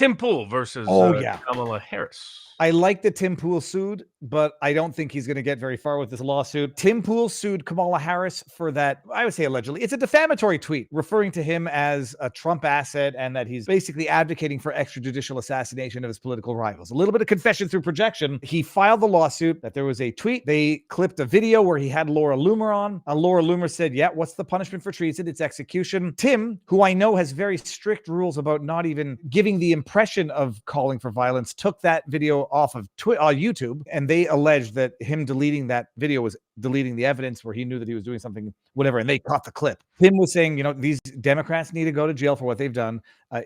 Tim Pool versus Kamala Harris. I like that Tim Pool sued, but I don't think he's going to get very far with this lawsuit. Tim Pool sued Kamala Harris for that, I would say allegedly. It's a defamatory tweet referring to him as a Trump asset and that he's basically advocating for extrajudicial assassination of his political rivals. A little bit of confession through projection. He filed the lawsuit that there was a tweet. They clipped a video where he had Laura Loomer on. Laura Loomer said, yeah, what's the punishment for treason? It's execution. Tim, who I know has very strict rules about not even giving the impression of calling for violence, took that video off of YouTube, and they alleged that him deleting that video was deleting the evidence where he knew that he was doing something, whatever, and they caught the clip. Tim was saying, you know, these Democrats need to go to jail for what they've done,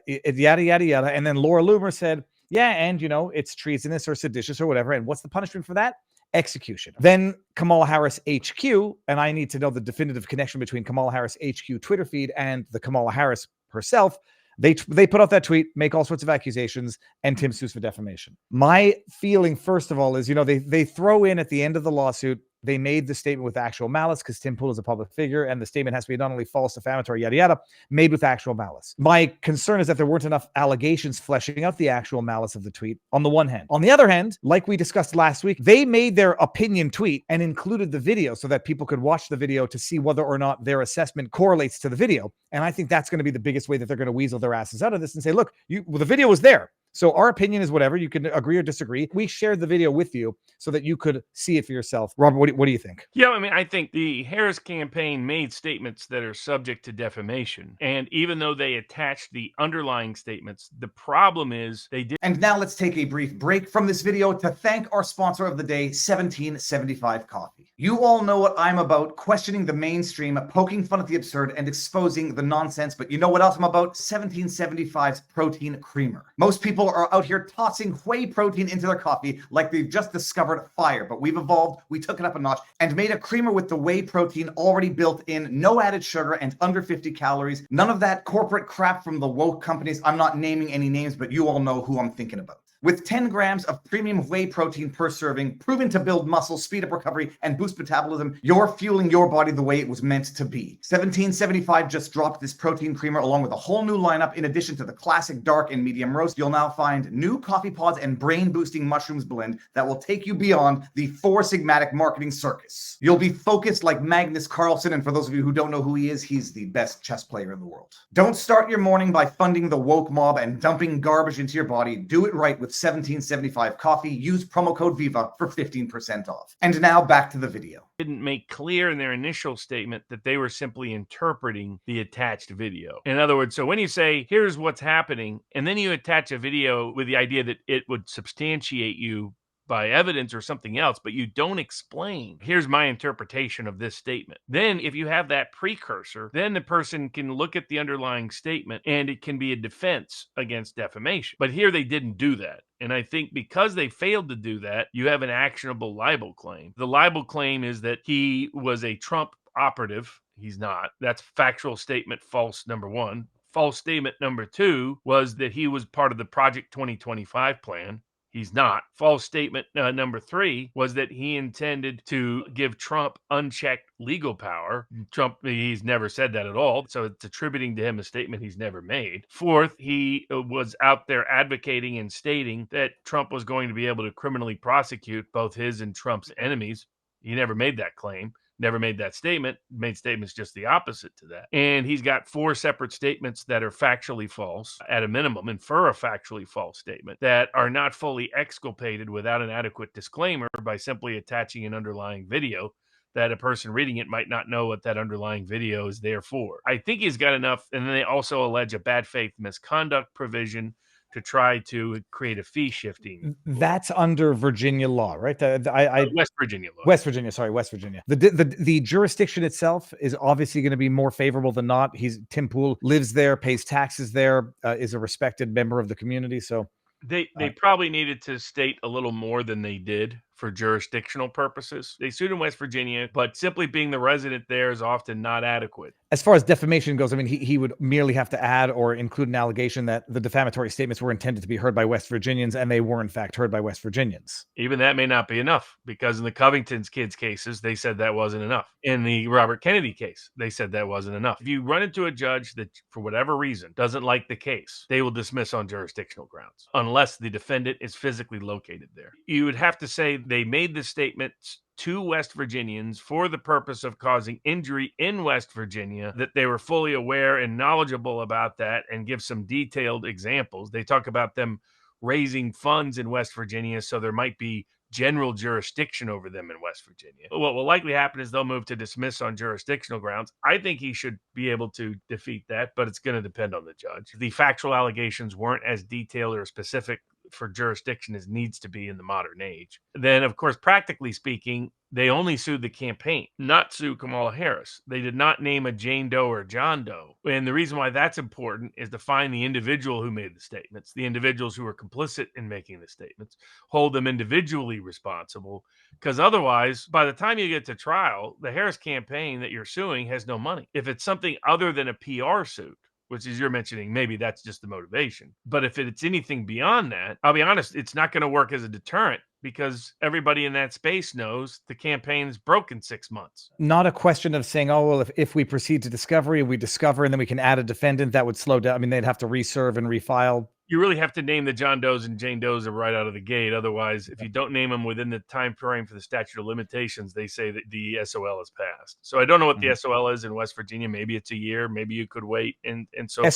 yada, yada, yada. And then Laura Loomer said, yeah, and, you know, it's treasonous or seditious or whatever. And what's the punishment for that? Execution. Then Kamala Harris HQ, and I need to know the definitive connection between Kamala Harris HQ Twitter feed and the Kamala Harris herself. They put out that tweet, make all sorts of accusations, and Tim sues for defamation. My feeling, first of all, is, you know, they throw in at the end of the lawsuit, they made the statement with actual malice because Tim Pool is a public figure and the statement has to be not only false, defamatory, yada, yada, made with actual malice. My concern is that there weren't enough allegations fleshing out the actual malice of the tweet on the one hand. On the other hand, like we discussed last week, they made their opinion tweet and included the video so that people could watch the video to see whether or not their assessment correlates to the video. And I think that's going to be the biggest way that they're going to weasel their asses out of this and say, look, the video was there. So our opinion is whatever. You can agree or disagree. We shared the video with you so that you could see it for yourself. Robert, what do you think? Yeah, I mean, I think the Harris campaign made statements that are subject to defamation. And even though they attached the underlying statements, the problem is they did. And now let's take a brief break from this video to thank our sponsor of the day, 1775 Coffee. You all know what I'm about, questioning the mainstream, poking fun at the absurd, and exposing the nonsense. But you know what else I'm about? 1775's Protein Creamer. Most people are out here tossing whey protein into their coffee like they've just discovered fire, but we've evolved, we took it up a notch, and made a creamer with the whey protein already built in, no added sugar, and under 50 calories. None of that corporate crap from the woke companies. I'm not naming any names, but you all know who I'm thinking about. With 10 grams of premium whey protein per serving, proven to build muscle, speed up recovery, and boost metabolism, you're fueling your body the way it was meant to be. 1775 just dropped this protein creamer along with a whole new lineup. In addition to the classic dark and medium roast, you'll now find new coffee pods and brain-boosting mushrooms blend that will take you beyond the Four Sigmatic marketing circus. You'll be focused like Magnus Carlsen, and for those of you who don't know who he is, he's the best chess player in the world. Don't start your morning by funding the woke mob and dumping garbage into your body. Do it right with 1775 Coffee. Use promo code Viva for 15% off. And now back to the video. Didn't make clear in their initial statement that they were simply interpreting the attached video. In other words, so when you say, here's what's happening, and then you attach a video with the idea that it would substantiate you by evidence or something else, but you don't explain, here's my interpretation of this statement. Then if you have that precursor, then the person can look at the underlying statement and it can be a defense against defamation. But here they didn't do that. And I think because they failed to do that, you have an actionable libel claim. The libel claim is that he was a Trump operative. He's not. That's factual statement false, number one. False statement number two was that he was part of the Project 2025 plan. He's not. False statement number three was that he intended to give Trump unchecked legal power. Trump, he's never said that at all. So it's attributing to him a statement he's never made. Fourth, he was out there advocating and stating that Trump was going to be able to criminally prosecute both his and Trump's enemies. He never made that claim. Never made that statement, made statements just the opposite to that. And he's got four separate statements that are factually false, at a minimum, infer a factually false statement, that are not fully exculpated without an adequate disclaimer by simply attaching an underlying video that a person reading it might not know what that underlying video is there for. I think he's got enough, and then they also allege a bad faith misconduct provision to try to create a fee shifting. That's under Virginia law, right? West Virginia law. West Virginia. The jurisdiction itself is obviously going to be more favorable than not. Tim Pool lives there, pays taxes there, is a respected member of the community. So they probably needed to state a little more than they did for jurisdictional purposes. They sued in West Virginia, but simply being the resident there is often not adequate. As far as defamation goes, I mean, he would merely have to add or include an allegation that the defamatory statements were intended to be heard by West Virginians, and they were in fact heard by West Virginians. Even that may not be enough, because in the Covington's kids cases, they said that wasn't enough. In the Robert Kennedy case, they said that wasn't enough. If you run into a judge that, for whatever reason, doesn't like the case, they will dismiss on jurisdictional grounds, unless the defendant is physically located there. You would have to say they made the statements to West Virginians for the purpose of causing injury in West Virginia, that they were fully aware and knowledgeable about that, and give some detailed examples. They talk about them raising funds in West Virginia, so there might be general jurisdiction over them in West Virginia. What will likely happen is they'll move to dismiss on jurisdictional grounds. I think he should be able to defeat that, but it's going to depend on the judge. The factual allegations weren't as detailed or specific for jurisdiction as needs to be in the modern age. Then, of course, practically speaking, they only sued the campaign, not sue Kamala Harris. They did not name a Jane Doe or John Doe. And the reason why that's important is to find the individual who made the statements, the individuals who were complicit in making the statements, hold them individually responsible, because otherwise, by the time you get to trial, the Harris campaign that you're suing has no money. If it's something other than a PR suit, which is you're mentioning, maybe that's just the motivation. But if it's anything beyond that, I'll be honest, it's not going to work as a deterrent, because everybody in that space knows the campaign's broke in 6 months. Not a question of saying, oh, well, if we proceed to discovery, we discover, and then we can add a defendant, that would slow down. I mean, they'd have to reserve and refile. You really have to name the John Does and Jane Does right out of the gate. Otherwise, if you don't name them within the time frame for the statute of limitations, they say that the SOL is passed. So I don't know what the SOL is in West Virginia. Maybe it's a year. Maybe you could wait and so forth.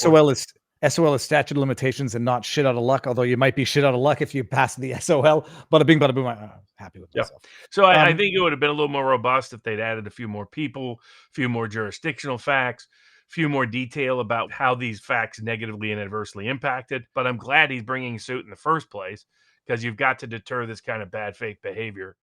SOL is statute of limitations and not shit out of luck, although you might be shit out of luck if you pass the SOL. Bada bing, bada boom. I'm happy with myself. So I think it would have been a little more robust if they'd added a few more people, a few more jurisdictional facts, a few more detail about how these facts negatively and adversely impacted. But I'm glad he's bringing suit in the first place, because you've got to deter this kind of bad faith behavior.